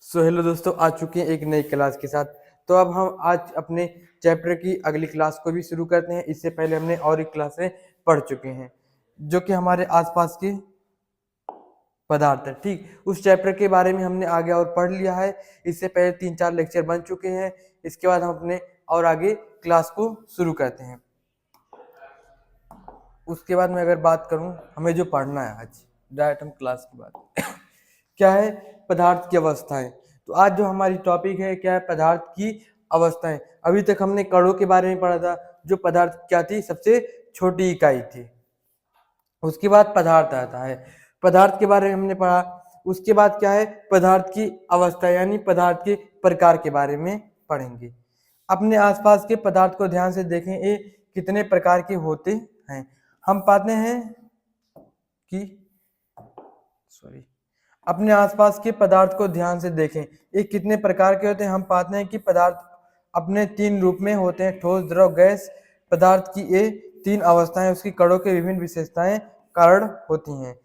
So hello दोस्तों, आ चुके हैं एक नई क्लास के साथ। तो अब हम आज अपने चैप्टर की अगली क्लास को भी शुरू करते हैं। इससे पहले हमने और एक क्लासें पढ़ चुके हैं जो कि हमारे आसपास के पदार्थ है। ठीक, उस चैप्टर के बारे में हमने आगे और पढ़ लिया है। इससे पहले 3-4 लेक्चर बन चुके हैं। इसके बाद हम अपने और आगे क्लास को शुरू करते हैं। उसके बाद मैं अगर बात करूं, हमें जो पढ़ना है आज डायरेक्ट हम क्लास की बात क्या है, पदार्थ की अवस्थाएं। तो आज जो हमारी टॉपिक है क्या है, पदार्थ की अवस्थाएं। अभी तक हमने कणों के बारे में पढ़ा था, जो पदार्थ क्या थी, सबसे छोटी इकाई थी। उसके बाद पदार्थ आता है, पदार्थ के बारे में हमने पढ़ा। उसके बाद क्या है, पदार्थ की अवस्था यानी पदार्थ के प्रकार के बारे में पढ़ेंगे। अपने आसपास के पदार्थ को ध्यान से देखें, ये कितने प्रकार के होते हैं। हम पाते हैं कि अपने आसपास के पदार्थ को ध्यान से देखें, ये कितने प्रकार के होते हैं। हम पाते हैं कि पदार्थ अपने 3 रूप में होते हैं, ठोस, द्रव, गैस। पदार्थ की ये 3 अवस्थाएं उसकी कणों के विभिन्न विशेषताएं कारण होती हैं।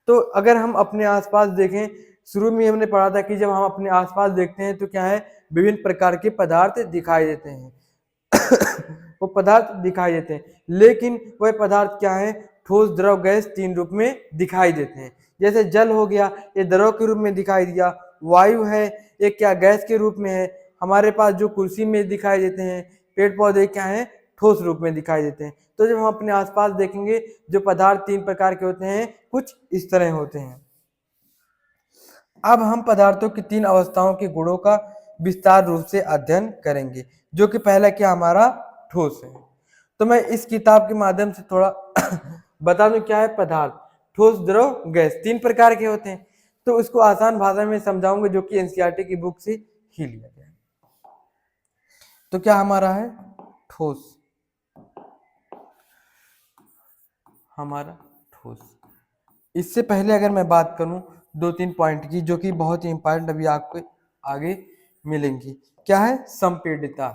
तो अगर हम अपने आसपास देखें, शुरू में हमने पढ़ा था कि जब हम अपने आसपास देखते हैं तो क्या है, विभिन्न प्रकार के पदार्थ दिखाई देते हैं वो पदार्थ दिखाई देते हैं, लेकिन वह पदार्थ क्या है, ठोस, द्रव, गैस 3 रूप में दिखाई देते हैं। जैसे जल हो गया, ये द्रव के रूप में दिखाई दिया। वायु है, ये क्या, गैस के रूप में है। हमारे पास जो कुर्सी में दिखाई देते हैं, पेड़ पौधे क्या है, ठोस रूप में दिखाई देते हैं। तो जब हम अपने आसपास देखेंगे, जो पदार्थ 3 प्रकार के होते हैं, कुछ इस तरह होते हैं। अब हम पदार्थों की 3 अवस्थाओं के गुणों का विस्तार रूप से अध्ययन करेंगे, जो कि पहला क्या, हमारा ठोस है। तो मैं इस किताब के माध्यम से थोड़ा बता दूं क्या है पदार्थ। ठोस, द्रव, गैस 3 प्रकार के होते हैं। तो उसको आसान भाषा में समझाऊंगा, जो कि एनसीईआरटी की बुक से ही लिया गया है। तो क्या हमारा है ठोस, हमारा ठोस। इससे पहले अगर मैं बात करूं 2-3 पॉइंट की, जो कि बहुत ही इंपॉर्टेंट अभी आपको आगे मिलेंगी। क्या है, संपीड़ितता।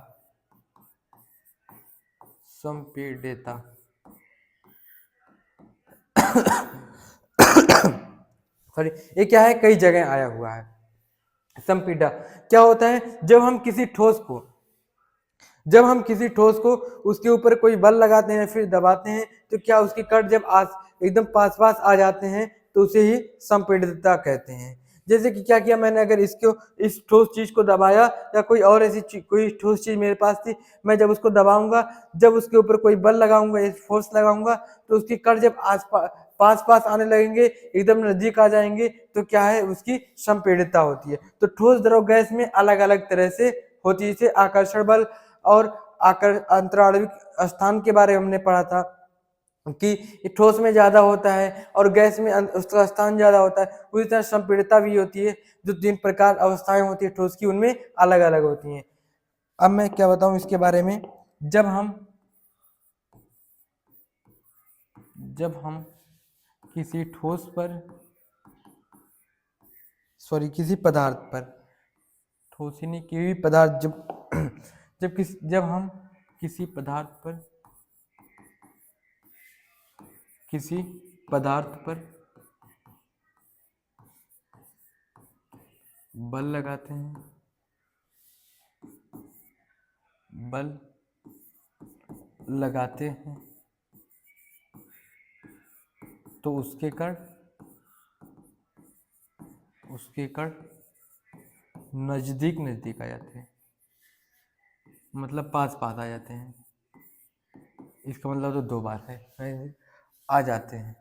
संपीड़ितता सॉरी, ये क्या है, कई जगह आया हुआ है। संपीड़ा क्या होता है, जब हम किसी ठोस को उसके ऊपर कोई बल लगाते हैं, फिर दबाते हैं, तो क्या उसके कण जब एकदम पास पास आ जाते हैं, तो उसे ही संपीड़ितता कहते हैं। जैसे कि क्या किया मैंने, अगर इस ठोस चीज को दबाया, या कोई और ऐसी कोई ठोस चीज मेरे पास थी, मैं जब उसको दबाऊंगा, जब उसके ऊपर कोई बल लगाऊंगा, फोर्स लगाऊंगा, तो उसके कण जब पास पास आने लगेंगे, एकदम नजदीक आ जाएंगे, तो क्या है, उसकी संपीड़ितता होती है। तो ठोस, द्रव, गैस में अलग अलग तरह से होती है। जैसे आकर्षण बल और अंतराणविक स्थान के बारे में हमने पढ़ा था कि ठोस में ज्यादा होता है और गैस में उसका स्थान ज्यादा होता है। उसी तरह संपीड़ितता भी होती है। जो 3 प्रकार अवस्थाएं होती है ठोस की, उनमें अलग अलग होती हैं। अब मैं क्या बताऊं इसके बारे में। जब हम किसी ठोस पर किसी पदार्थ पर, ठोस ही नहीं, कोई भी पदार्थ जब हम किसी पदार्थ पर बल लगाते हैं, तो उसके कण नजदीक नजदीक आ जाते हैं, मतलब पास पास आ जाते हैं। इसका मतलब तो 2 बार है, आ जाते हैं।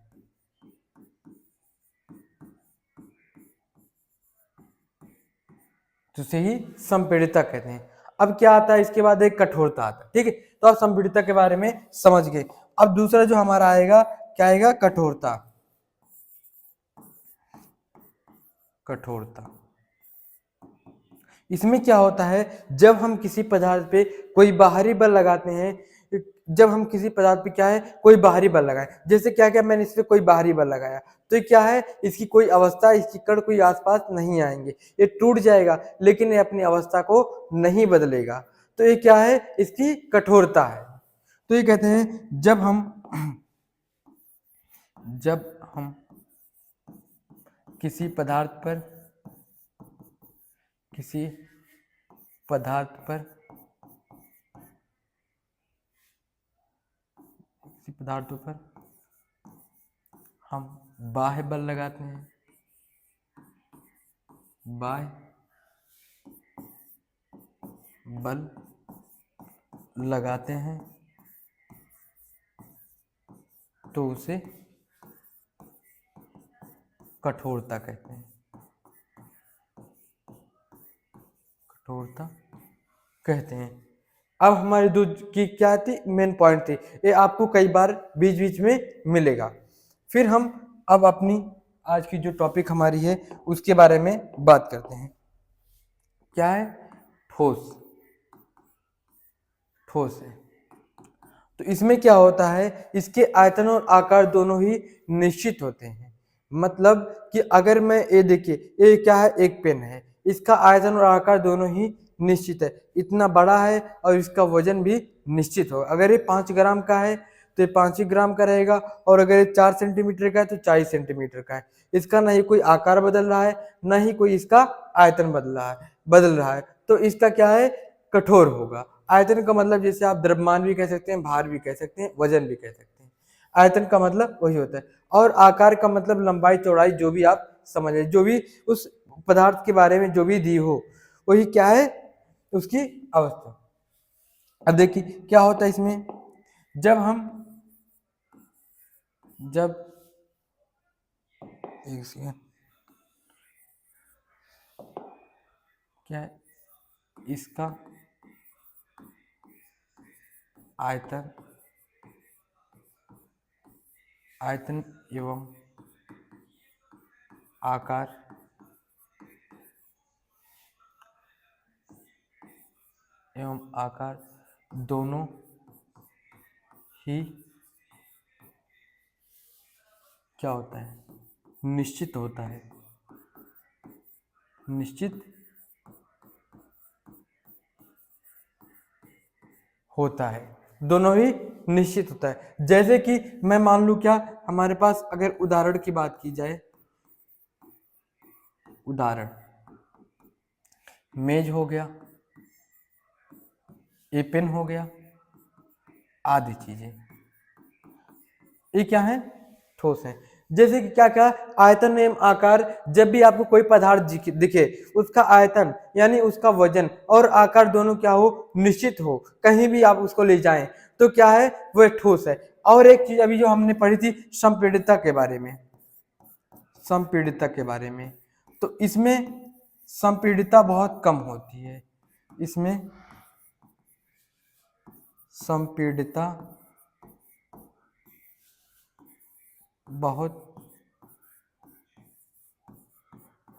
तो उसे ही संपीड़ितता कहते हैं। अब क्या आता है इसके बाद, एक कठोरता आता है। ठीक है, तो आप संपीड़ितता के बारे में समझ गए। अब दूसरा जो हमारा आएगा, क्या आएगा, कठोरता। इसमें क्या होता है, जब हम किसी पदार्थ पे कोई बाहरी बल लगाते हैं, जब हम किसी पदार्थ पे क्या है, कोई बाहरी बल लगाए, जैसे क्या क्या मैंने इस पे कोई बाहरी बल लगाया, तो ये क्या है, इसकी कोई अवस्था, इसकी कण कोई आसपास नहीं आएंगे, ये टूट जाएगा, लेकिन ये अपनी अवस्था को नहीं बदलेगा। तो ये क्या है, इसकी कठोरता है। तो ये कहते हैं, जब हम किसी पदार्थ पर किसी पदार्थ पर किसी पदार्थों पर हम बाह्य बल लगाते हैं, बाह्य बल लगाते हैं तो उसे कठोरता कहते हैं, कठोरता कहते हैं। अब हमारी दूध की क्या थी, मेन पॉइंट थी, ये आपको कई बार बीच बीच में मिलेगा। फिर हम अब अपनी आज की जो टॉपिक हमारी है उसके बारे में बात करते हैं। क्या है, ठोस। ठोस है तो इसमें क्या होता है, इसके आयतन और आकार दोनों ही निश्चित होते हैं। मतलब कि अगर मैं ये देखिए, ये क्या है, एक पेन है, इसका आयतन और आकार दोनों ही निश्चित है, इतना बड़ा है और इसका वजन भी निश्चित हो। अगर ये 5 ग्राम का है तो ये 5 ही ग्राम का रहेगा, और अगर ये 4 सेंटीमीटर का है तो 4 सेंटीमीटर का है। इसका ना ही कोई आकार बदल रहा है, ना ही कोई इसका आयतन बदल रहा है। तो इसका क्या है, कठोर होगा। आयतन का मतलब जैसे आप द्रव्यमान भी कह सकते हैं, भार भी कह सकते हैं, वजन भी कह सकते हैं। आयतन का मतलब वही होता है। और आकार का मतलब लंबाई चौड़ाई, जो भी आप समझ लें, जो भी उस पदार्थ के बारे में जो भी दी हो वही क्या है, उसकी अवस्था। अब देखिए क्या होता है इसमें, जब एक सेकंड, क्या है, इसका आयतन एवं आकार दोनों ही क्या होता है, निश्चित होता है। निश्चित होता है, दोनों ही निश्चित होता है। जैसे कि मैं मान लूं, क्या हमारे पास अगर उदाहरण की बात की जाए, उदाहरण मेज हो गया, ये पेन हो गया, आदि चीजें, ये क्या है, ठोस है। जैसे कि क्या क्या, आयतन एवं आकार, जब भी आपको कोई पदार्थ दिखे, उसका आयतन यानी उसका वजन और आकार दोनों क्या हो, निश्चित हो, कहीं भी आप उसको ले जाएं तो क्या है, वह ठोस है। और एक चीज अभी जो हमने पढ़ी थी संपीड़ितता के बारे में, संपीड़ितता के बारे में, तो इसमें संपीड़ितता बहुत कम होती है। इसमें संपीड़ितता बहुत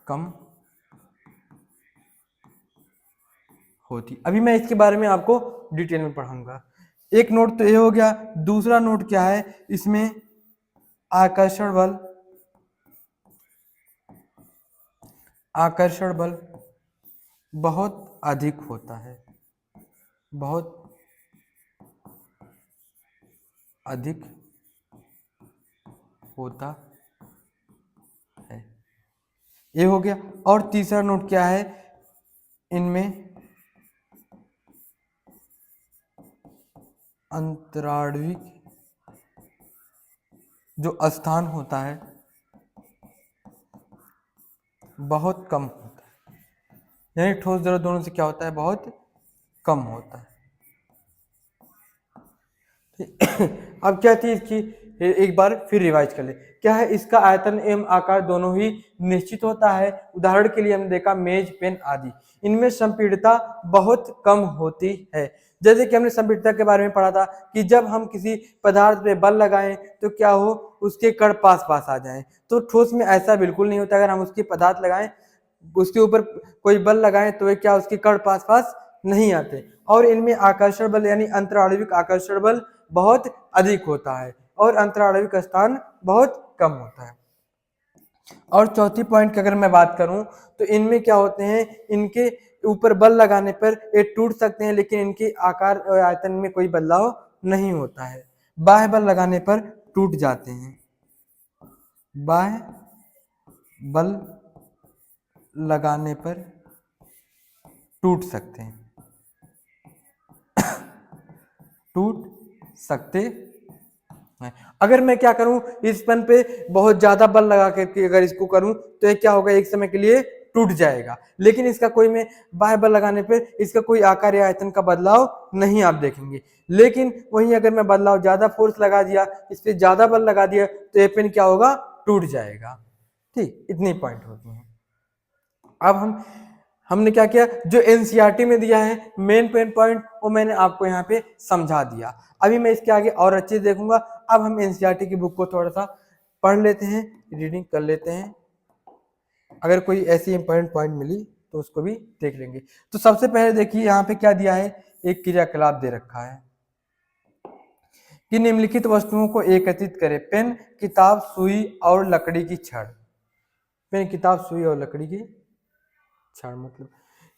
कम होती। अभी मैं इसके बारे में आपको डिटेल में पढ़ाऊंगा। एक नोट तो ये हो गया। दूसरा नोट क्या है, इसमें आकर्षण बल बहुत अधिक होता है, बहुत अधिक होता है, ये हो गया। और तीसरा नोट क्या है, इनमें अंतराण्विक जो स्थान होता है बहुत कम होता है, यानी ठोस द्रव दोनों से क्या होता है, बहुत कम होता है। अब क्या थी इसकी, एक बार फिर रिवाइज कर ले। क्या है, इसका आयतन एवं आकार दोनों ही निश्चित होता है। उदाहरण के लिए हमने देखा मेज, पेन आदि, इनमें संपीड़ितता बहुत कम होती है। जैसे कि हमने संपीड़ितता के बारे में पढ़ा था कि जब हम किसी पदार्थ पे बल लगाएं तो क्या हो, उसके कण पास पास आ जाएं। तो ठोस में ऐसा बिल्कुल नहीं होता। अगर हम उसके पदार्थ लगाएं, उसके ऊपर कोई बल लगाएं तो वे क्या, उसके कण पास पास नहीं आते। और इनमें आकर्षण बल यानी अंतराण्विक आकर्षण बल बहुत अधिक होता है और अंतराण्विक स्थान बहुत कम होता है। और चौथी पॉइंट की अगर मैं बात करूं तो इनमें क्या होते हैं, इनके ऊपर बल लगाने पर ये टूट सकते हैं, लेकिन इनके आकार और आयतन में कोई बदलाव नहीं होता है। बाह्य बल लगाने पर टूट जाते हैं, बाह्य बल लगाने पर टूट सकते हैं, टूट सकते हैं। अगर मैं क्या करूं, इस पेन पे बहुत ज्यादा बल लगा करके अगर इसको करूं तो ये क्या होगा, एक समय के लिए टूट जाएगा। लेकिन इसका कोई में बाह्य बल लगाने पर इसका कोई आकार या आयतन का बदलाव नहीं आप देखेंगे। लेकिन वहीं अगर मैं बदलाव ज्यादा फोर्स लगा दिया, इस पे ज्यादा बल लगा दिया तो ये पेन क्या होगा, टूट जाएगा। ठीक, इतनी पॉइंट होती हैं। अब हमने क्या किया, जो एनसीईआरटी में दिया है मेन पेन पॉइंट वो मैंने आपको यहाँ पे समझा दिया। अभी मैं इसके आगे और अच्छे से देखूंगा। अब हम एनसीईआरटी की बुक को थोड़ा सा पढ़ लेते हैं, रीडिंग कर लेते हैं। अगर कोई ऐसी इंपॉर्टेंट पॉइंट मिली तो उसको भी देख लेंगे। तो सबसे पहले देखिए यहाँ पे क्या दिया है, एक क्रियाकलाप दे रखा है कि निम्नलिखित वस्तुओं को एकत्रित करें। पेन, किताब, सुई और लकड़ी की छड़। पेन, किताब, सुई और लकड़ी की छड़ मतलब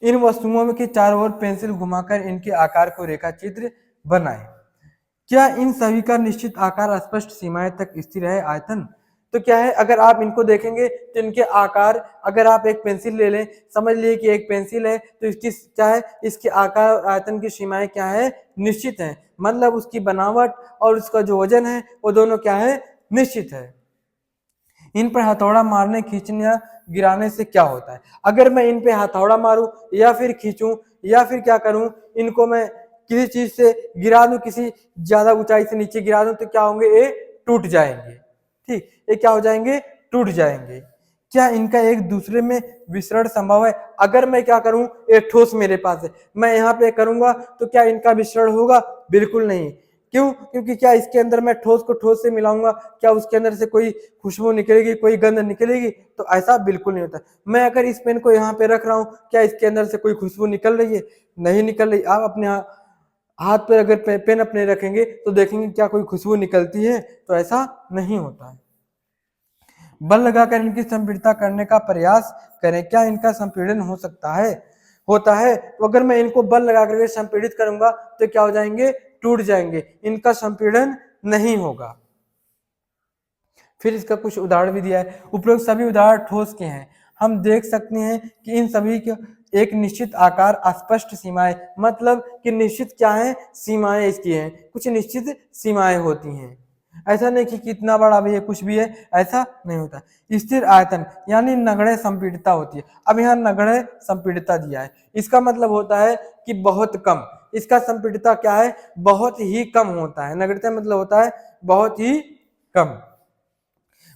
इन वस्तुओं में के चारों ओर पेंसिल घुमाकर इनके आकार को रेखाचित्र बनाएं। क्या इन सभी का निश्चित आकार स्पष्ट सीमाएं तक स्थिर है? आयतन तो क्या है, अगर आप इनको देखेंगे तो इनके आकार, अगर आप एक पेंसिल ले लें, समझ लिए कि एक पेंसिल है तो इसकी क्या है, इसके आकार और आयतन की सीमाएं क्या है, निश्चित है। मतलब उसकी बनावट और उसका जो वजन है वो दोनों क्या है, निश्चित है। इन पर हथौड़ा मारने, खींचने या गिराने से क्या होता है? अगर मैं इन पे हथौड़ा मारूं या फिर खींचूं या फिर क्या करूं, इनको मैं किसी चीज से गिरा दूं, किसी ज्यादा ऊंचाई से नीचे गिरा दूं तो क्या होंगे, ये टूट जाएंगे। ठीक, ये क्या हो जाएंगे, टूट जाएंगे। क्या इनका एक दूसरे में विसरण संभव है? अगर मैं क्या करूं, एक ठोस मेरे पास है, मैं यहाँ पे करूंगा तो क्या इनका विसरण होगा? बिल्कुल नहीं। क्यों? क्योंकि क्या इसके अंदर मैं ठोस को ठोस से मिलाऊंगा, क्या उसके अंदर से कोई खुशबू निकलेगी, कोई गंध निकलेगी? तो ऐसा बिल्कुल नहीं होता। मैं अगर इस पेन को यहाँ पे रख रहा हूँ, क्या इसके अंदर से कोई खुशबू निकल रही है? नहीं निकल रही। आप अपने हाथ पर अगर पेन अपने रखेंगे तो देखेंगे क्या कोई खुशबू निकलती है? तो ऐसा नहीं होता है। बल लगाकर इनकी संपीड़ितता करने का प्रयास करें। क्या इनका संपीड़न हो सकता है? होता है। तो अगर मैं इनको बल लगा करके संपीड़ित करूंगा तो क्या हो जाएंगे, टूट जाएंगे। इनका संपीड़न नहीं होगा। फिर इसका कुछ उदाहरण भी दिया है। उपरोक्त सभी उदाहरण ठोस के हैं। हम देख सकते हैं कि इन सभी के एक निश्चित आकार, स्पष्ट सीमाएं, मतलब कि निश्चित क्या है, सीमाएं इसकी हैं, कुछ निश्चित सीमाएं होती हैं। ऐसा नहीं कि कितना बड़ा भी है, कुछ भी है, ऐसा नहीं होता। स्थिर आयतन यानी नगण्य संपीड़ितता होती है। अब यहाँ नगण्य संपीड़ितता दिया है, इसका मतलब होता है कि बहुत कम। इसका संपीड़ितता क्या है, बहुत ही कम होता है। नगण्यता मतलब होता है बहुत ही कम।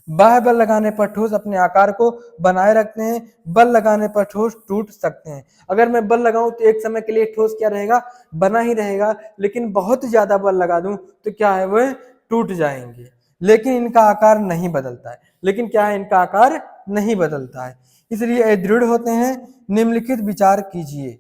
बाह्य बल लगाने पर ठोस अपने आकार को बनाए रखते हैं, बल लगाने पर ठोस टूट सकते हैं। अगर मैं बल लगाऊं तो एक समय के लिए ठोस क्या रहेगा, बना ही रहेगा। लेकिन बहुत ज्यादा बल लगा दूं तो क्या है, वह टूट जाएंगे। लेकिन इनका आकार नहीं बदलता है। लेकिन क्या है, इनका आकार नहीं बदलता है, इसलिए ये दृढ़ होते हैं। निम्नलिखित विचार कीजिए।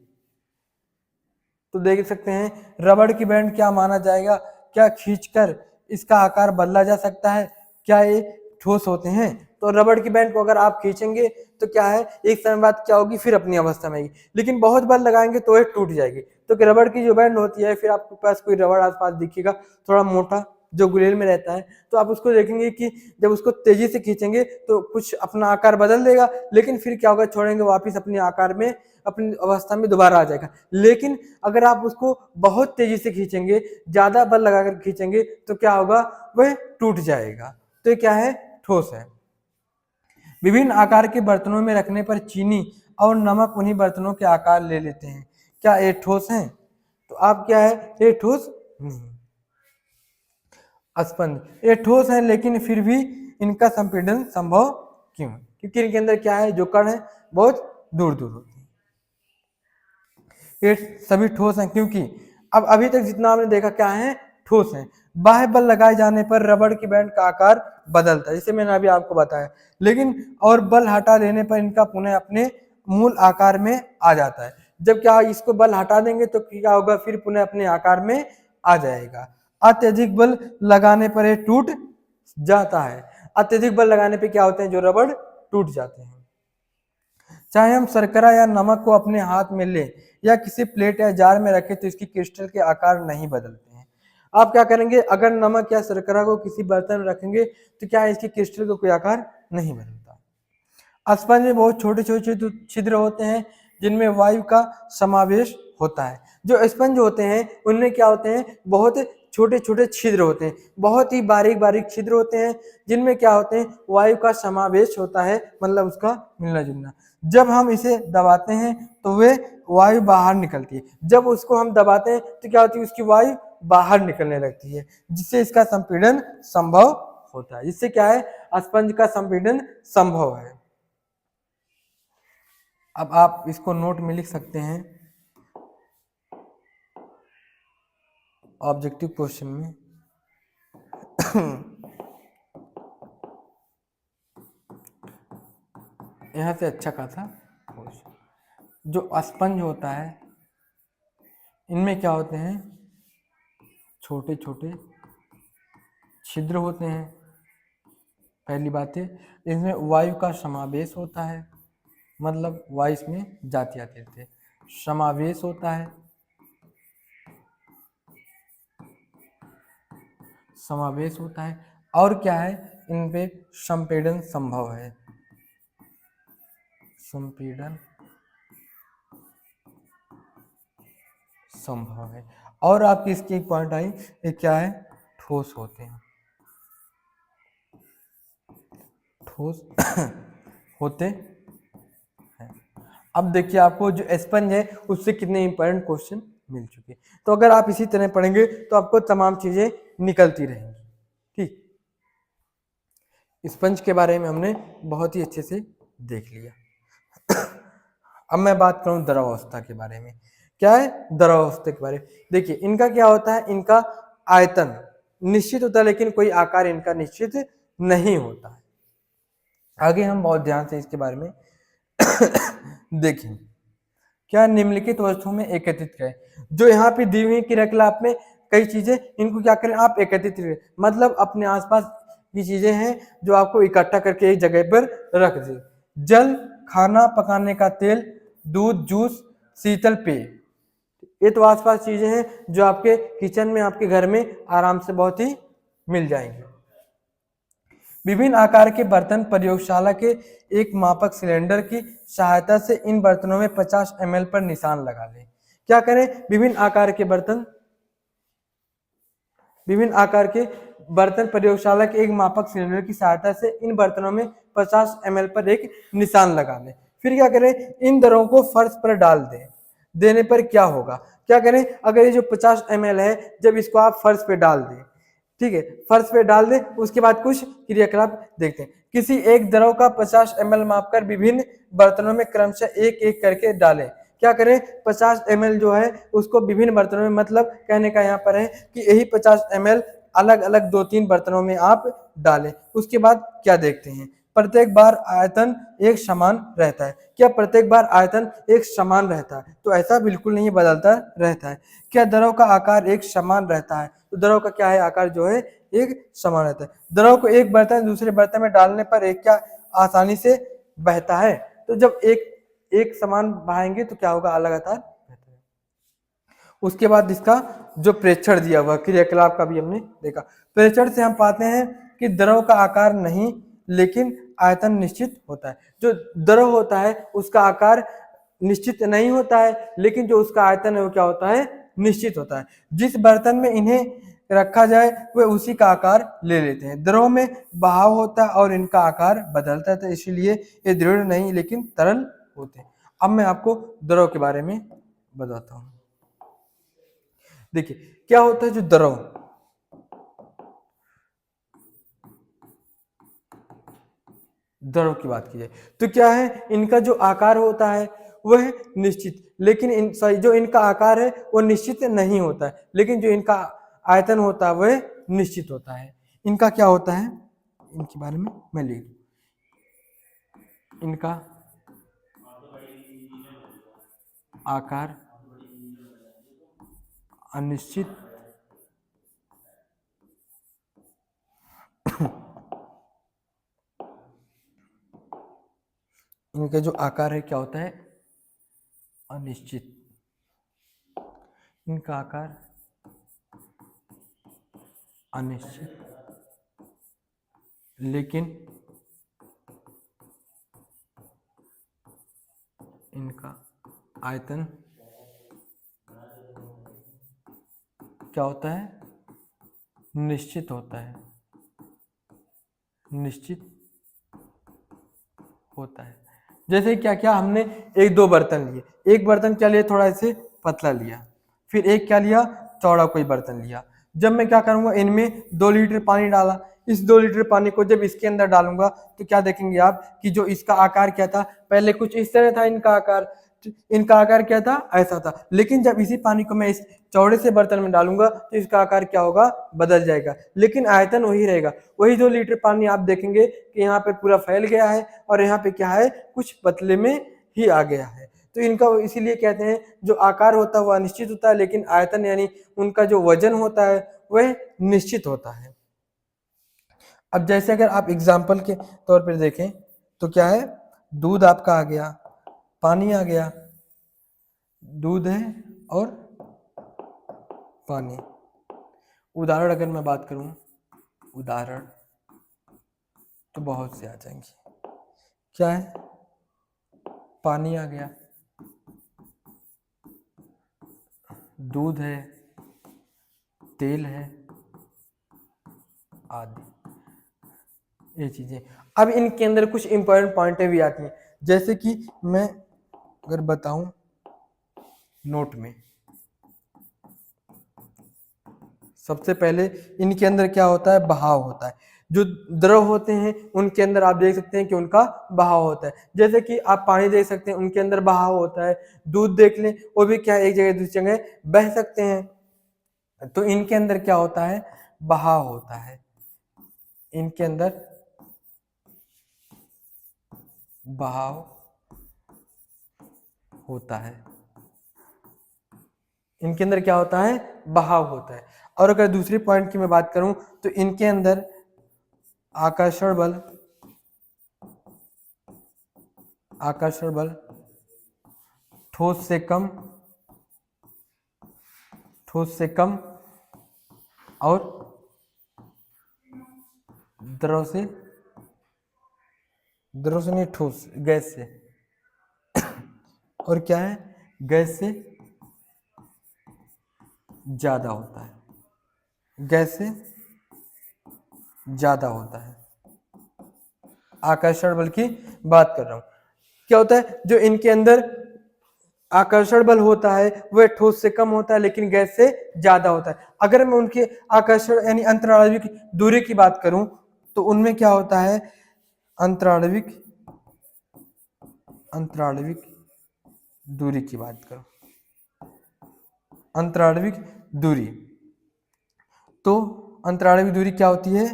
तो देख सकते हैं, रबड़ की बैंड क्या माना जाएगा? क्या खींचकर इसका आकार बदला जा सकता है? क्या ये ठोस होते हैं? तो रबड़ की बैंड को अगर आप खींचेंगे तो क्या है, एक समय बाद क्या होगी, फिर अपनी अवस्था में आएगी। लेकिन बहुत बल लगाएंगे तो ये टूट जाएगी। तो रबड़ की जो बैंड होती है, फिर आपके पास कोई रबड़ आसपास दिखेगा थोड़ा मोटा जो गुलेल में रहता है, तो आप उसको देखेंगे कि जब उसको तेजी से खींचेंगे तो कुछ अपना आकार बदल देगा। लेकिन फिर क्या होगा, छोड़ेंगे वापिस अपने आकार में, अपनी अवस्था में दोबारा आ जाएगा। लेकिन अगर आप उसको बहुत तेजी से खींचेंगे, ज्यादा बल लगाकर खींचेंगे तो क्या होगा, वह टूट जाएगा। तो ये क्या है, ठोस है। विभिन्न आकार के बर्तनों में रखने पर चीनी और नमक उन्हीं बर्तनों के आकार ले लेते हैं। क्या ये ठोस है? तो आप क्या है, ये ठोस नहीं। स्पंज ये ठोस है, लेकिन फिर भी इनका संपीड़न संभव क्यों? क्योंकि इनके अंदर क्या है, जो कण है बहुत दूर दूर होते हैं। ये सभी ठोस हैं क्योंकि अब अभी तक जितना आपने देखा क्या है, ठोस है। बाह्य बल लगाए जाने पर रबड़ की बैंड का आकार बदलता है, जैसे मैंने अभी आपको बताया। लेकिन और बल हटा देने पर इनका पुनः अपने मूल आकार में आ जाता है। जब क्या इसको बल हटा देंगे तो क्या होगा, फिर पुनः अपने आकार में आ जाएगा। अत्यधिक बल लगाने पर यह टूट जाता है। अत्यधिक बल लगाने पर क्या होते हैं, जो रबड़ टूट जाते हैं। चाहे हम शर्करा या नमक को अपने हाथ में ले या किसी प्लेट या जार में रखें तो इसकी क्रिस्टल के आकार नहीं बदलते हैं। आप क्या करेंगे, अगर नमक या शर्करा को किसी बर्तन में रखेंगे तो क्या इसकी क्रिस्टल का कोई आकार नहीं बदलता। स्पंज में बहुत छोटे छोटे छिद्र होते हैं जिनमें वायु का समावेश होता है। जो स्पंज होते हैं उनमें क्या होते हैं, बहुत छोटे छोटे छिद्र होते हैं, बहुत ही बारीक बारीक छिद्र होते हैं, जिनमें क्या होते हैं, वायु का समावेश होता है, मतलब उसका मिलना जुलना। जब हम इसे दबाते हैं तो वे वायु बाहर निकलती है, जब उसको हम दबाते हैं तो क्या होती है, उसकी वायु बाहर निकलने लगती है, जिससे इसका संपीड़न संभव होता है। जिससे क्या है, स्पंज का संपीड़न संभव है। अब आप इसको नोट में लिख सकते हैं ऑब्जेक्टिव क्वेश्चन में। यहाँ से अच्छा खासा जो स्पंज होता है इनमें क्या होते हैं, छोटे छोटे छिद्र होते हैं। पहली बात है, इसमें वायु का समावेश होता है, मतलब वायु इसमें जाती आती रहती है, समावेश होता है, समावेश होता है, और क्या है, इन पे संपीड़न संभव है, संपीड़न संभव है। और आपकी इसकी एक पॉइंट आई, ये क्या है, ठोस होते हैं, ठोस होते हैं। अब देखिए आपको जो स्पंज है उससे कितने इंपॉर्टेंट क्वेश्चन मिल चुके, तो अगर आप इसी तरह पढ़ेंगे तो आपको तमाम चीजें निकलती रहेंगी। ठीक, स्पंज के बारे में हमने बहुत ही अच्छे से देख लिया। अब मैं बात करूं द्रवावस्था के बारे में। क्या है द्रवावस्था के बारे में, देखिए इनका क्या होता है, इनका आयतन निश्चित होता है, लेकिन कोई आकार इनका निश्चित नहीं होता है। आगे हम बहुत ध्यान से इसके बारे में देखें। क्या निम्नलिखित वस्तुओं में एकत्रित करें, जो यहाँ पे दी हुई क्रियाकलाप में कई चीजें, इनको क्या करें आप एकत्रित करें, मतलब अपने आसपास की चीजें हैं जो आपको इकट्ठा करके एक जगह पर रख दे। जल, खाना पकाने का तेल, दूध, जूस, शीतल पेय, ये तो आसपास चीजें हैं जो आपके किचन में, आपके घर में आराम से बहुत ही मिल जाएंगे। विभिन्न आकार के बर्तन, प्रयोगशाला के एक मापक सिलेंडर की सहायता से इन बर्तनों में 50 ml पर निशान लगा लें। क्या करें, विभिन्न आकार के बर्तन, विभिन्न आकार के बर्तन प्रयोगशाला के एक मापक सिलेंडर की सहायता से इन बर्तनों में 50 ml पर एक निशान लगा लें। फिर क्या करें, इन दरों को फर्श पर डाल दें। देने पर क्या होगा, क्या करें, अगर ये जो 50 ml है, जब इसको आप फर्श पे डाल दें, ठीक है, फर्श पे डाल दें, उसके बाद कुछ क्रियाकलाप देखते हैं। किसी एक द्रव का 50 ml मापकर विभिन्न बर्तनों में क्रमशः एक एक करके डालें। क्या करें, 50 ml जो है उसको विभिन्न बर्तनों में, मतलब कहने का यहाँ पर है कि यही 50 ml अलग अलग 2-3 बर्तनों में आप डालें। उसके बाद क्या देखते हैं, प्रत्येक बार आयतन एक समान रहता है। क्या प्रत्येक बार आयतन एक समान रहता है, तो ऐसा बिल्कुल नहीं, बदलता रहता है। क्या द्रव का आकार एक समान रहता है, तो द्रव का क्या है, आकार जो है एक समान रहता है। द्रव को एक बर्तन दूसरे बर्तन में डालने पर एक क्या आसानी से बहता है, तो जब एक समान बहाएंगे तो क्या होगा, लगातार बहता है। उसके बाद इसका जो प्रेक्षण दिया हुआ क्रियाकलाप का भी हमने देखा। प्रेक्षण से हम पाते हैं कि द्रव का आकार नहीं लेकिन आयतन निश्चित होता है। जो द्रव होता है उसका आकार निश्चित नहीं होता है, लेकिन जो उसका आयतन है वो क्या होता है, निश्चित होता है। जिस बर्तन में इन्हें रखा जाए वे उसी का आकार ले लेते हैं। द्रव में बहाव होता है और इनका आकार बदलता है, तो इसीलिए ये दृढ़ नहीं लेकिन तरल होते हैं। अब मैं आपको द्रव के बारे में बताता हूँ। देखिए क्या होता है, जो द्रव, द्रव की बात की जाए तो क्या है, इनका जो आकार होता है वह निश्चित, लेकिन जो इनका आकार है वो निश्चित नहीं होता है, लेकिन जो इनका आयतन होता है वह निश्चित होता है। इनका क्या होता है, इनके बारे में मैं लिख दूं, इनका आकार अनिश्चित इनका जो आकार है क्या होता है, अनिश्चित। इनका आकार अनिश्चित, लेकिन इनका आयतन क्या होता है, निश्चित होता है, निश्चित होता है। जैसे क्या क्या हमने एक दो बर्तन लिए, एक बर्तन क्या लिया, थोड़ा ऐसे पतला लिया, फिर एक क्या लिया, चौड़ा कोई बर्तन लिया। जब मैं क्या करूंगा, इनमें 2 लीटर पानी डाला, इस 2 लीटर पानी को जब इसके अंदर डालूंगा तो क्या देखेंगे आप कि जो इसका आकार क्या था, पहले कुछ इस तरह था इनका आकार, इनका आकार क्या था, ऐसा था। लेकिन जब इसी पानी को मैं इस चौड़े से बर्तन में डालूंगा तो इसका आकार क्या होगा, बदल जाएगा, लेकिन आयतन वही रहेगा। वही 2 लीटर पानी आप देखेंगे कि यहाँ पे पूरा फैल गया है और यहाँ पे क्या है, कुछ पतले में ही आ गया है। तो इनका इसीलिए कहते हैं जो आकार होता है वह अनिश्चित होता है, लेकिन आयतन यानी उनका जो वजन होता है वह निश्चित होता है। अब जैसे अगर आप एग्जाम्पल के तौर पर देखें तो क्या है, दूध आपका आ गया, पानी आ गया, दूध है और पानी। उदाहरण अगर मैं बात करूं, उदाहरण तो बहुत से आ जाएंगे। क्या है, पानी आ गया, दूध है, तेल है, आदि ये चीजें। अब इनके अंदर कुछ इंपॉर्टेंट पॉइंटें भी आती हैं, जैसे कि मैं अगर बताऊं नोट में, सबसे पहले इनके अंदर क्या होता है, बहाव होता है। जो द्रव होते हैं उनके अंदर आप देख सकते हैं कि उनका बहाव होता है। जैसे कि आप पानी देख सकते हैं, उनके अंदर बहाव होता है। दूध देख लें, वो भी क्या एक जगह दूसरी जगह बह सकते हैं। तो इनके अंदर क्या होता है, बहाव होता है, इनके अंदर बहाव होता है, इनके अंदर क्या होता है, बहाव होता है। और अगर दूसरी पॉइंट की मैं बात करूं तो इनके अंदर आकर्षण बल, आकर्षण बल ठोस से कम, ठोस से कम और द्रव से, द्रव से नहीं, ठोस गैस से, और क्या है, गैस से ज्यादा होता है, गैस से ज्यादा होता है। आकर्षण बल की बात कर रहा हूं। क्या होता है, जो इनके अंदर आकर्षण बल होता है वह ठोस से कम होता है लेकिन गैस से ज्यादा होता है। अगर मैं उनके आकर्षण यानी अंतराणविक दूरी की बात करूं तो उनमें क्या होता है, अंतराणविक, अंतराणविक दूरी की बात करूं, अंतराणविक दूरी, तो अंतराणविक दूरी क्या होती है,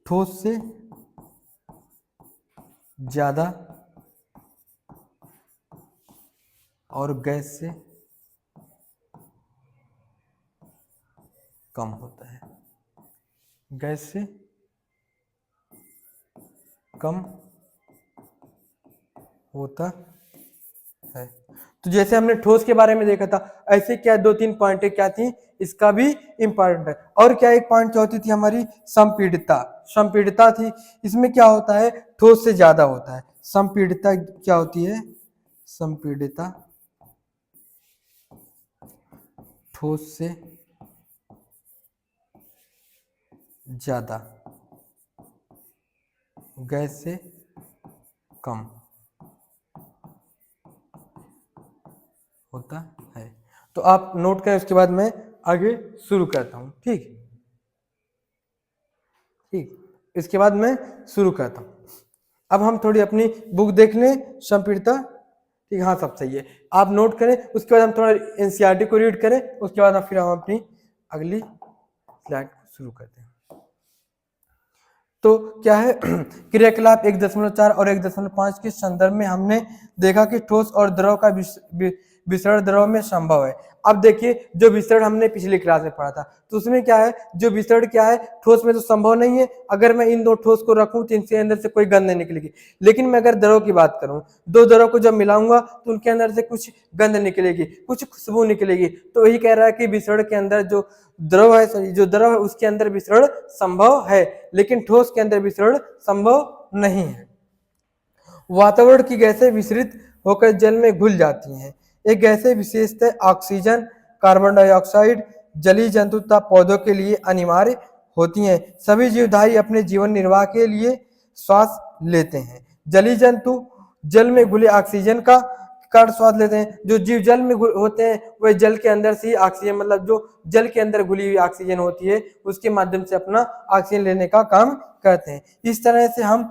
ठोस से ज्यादा और गैस से कम होता है, गैस से कम होता है। तो जैसे हमने ठोस के बारे में देखा था, ऐसे क्या दो तीन पॉइंटें क्या थी, इसका भी इंपॉर्टेंट है। और क्या एक पॉइंट क्या होती थी हमारी, संपीड़ितता, संपीड़ितता थी। इसमें क्या होता है, ठोस से ज्यादा होता है। संपीड़ितता क्या होती है, संपीड़ितता ठोस से ज्यादा, गैस से कम होता है। तो आप नोट करें, उसके बाद मैं आगे शुरू करता हूं। ठीक ठीक, इसके बाद मैं शुरू करता हूं। अब हम थोड़ी अपनी बुक देख लें, संपीड़ितता, ठीक, हाँ सब सही है, आप नोट करें। उसके बाद हम थोड़ा एनसीईआरटी को रीड करें, उसके बाद फिर हम अपनी अगली स्लाइड शुरू करते हैं। तो क्या है, क्रियाकलाप 1.4 और 1.5 के संदर्भ में हमने देखा कि ठोस और द्रव का विसरण द्रव में संभव है। अब देखिए, जो विसरण हमने पिछली क्लास में पढ़ा था, तो उसमें क्या है, जो विसरण क्या है, ठोस में तो संभव नहीं है। अगर मैं इन दो ठोस को रखूं तो इनके अंदर से कोई गंध नहीं निकलेगी। लेकिन मैं अगर द्रव की बात करूं, दो द्रव को जब मिलाऊंगा तो उनके अंदर से कुछ गंध निकलेगी, कुछ खुशबू निकलेगी। तो वही कह रहा है कि विसरण के अंदर जो द्रव है, सॉरी जो द्रव है उसके अंदर विसरण संभव है, लेकिन ठोस के अंदर विसरण संभव नहीं है। वातावरण की गैसें विसरित होकर जल में घुल जाती हैं। एक गैसीय विशेषता ऑक्सीजन, कार्बन डाइऑक्साइड जलीय जंतु तथा पौधों के लिए अनिवार्य होती हैं। सभी जीवधारी अपने जीवन निर्वाह के लिए श्वास लेते हैं। जलीय जंतु जल में घुले ऑक्सीजन का श्वास लेते हैं। जो जीव जल में होते हैं वह जल के अंदर से ऑक्सीजन, मतलब जो जल के अंदर घुली हुई ऑक्सीजन होती है उसके माध्यम से अपना ऑक्सीजन लेने का काम करते हैं। इस तरह से हम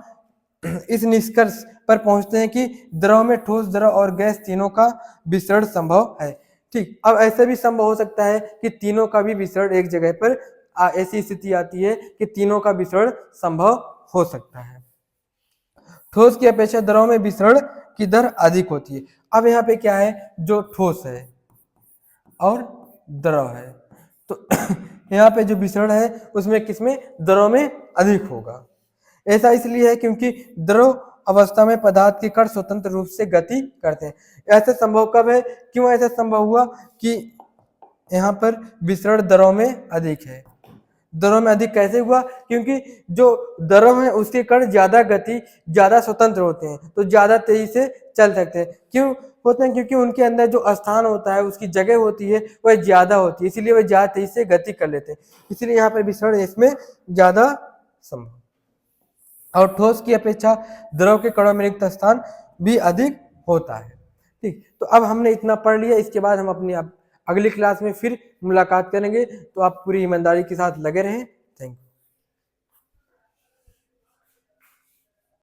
इस निष्कर्ष पर पहुंचते हैं कि द्रव में ठोस, द्रव और गैस तीनों का विसरण संभव है। ठीक, अब ऐसा भी संभव हो सकता है कि तीनों का भी विसरण एक जगह पर, ऐसी स्थिति आती है कि तीनों का विसरण संभव हो सकता है। ठोस की अपेक्षा द्रव में विसरण की दर अधिक होती है। अब यहाँ पे क्या है, जो ठोस है और द्रव है, तो यहाँ पे जो विसरण है उसमें किसमें, द्रव में अधिक होगा। ऐसा इसलिए है क्योंकि द्रव अवस्था में पदार्थ के कण स्वतंत्र रूप से गति करते हैं। ऐसा संभव कब है, क्यों ऐसा संभव हुआ कि यहाँ पर विसरण द्रव में अधिक है। द्रव में अधिक कैसे हुआ, क्योंकि जो द्रव है उसके कण ज्यादा गति, ज्यादा स्वतंत्र होते हैं, तो ज्यादा तेजी से चल सकते हैं। क्यों होते हैं, क्योंकि उनके अंदर जो स्थान होता है, उसकी जगह होती है वह ज्यादा होती है, इसीलिए वह ज्यादा तेजी से गति कर लेते हैं। इसलिए यहाँ पर विसरण इसमें ज्यादा संभव। और ठोस की अपेक्षा द्रव के कणों में रिक्त स्थान भी अधिक होता है। ठीक, तो अब हमने इतना पढ़ लिया। इसके बाद हम अपनी अगली क्लास में फिर मुलाकात करेंगे, तो आप पूरी ईमानदारी के साथ लगे रहें।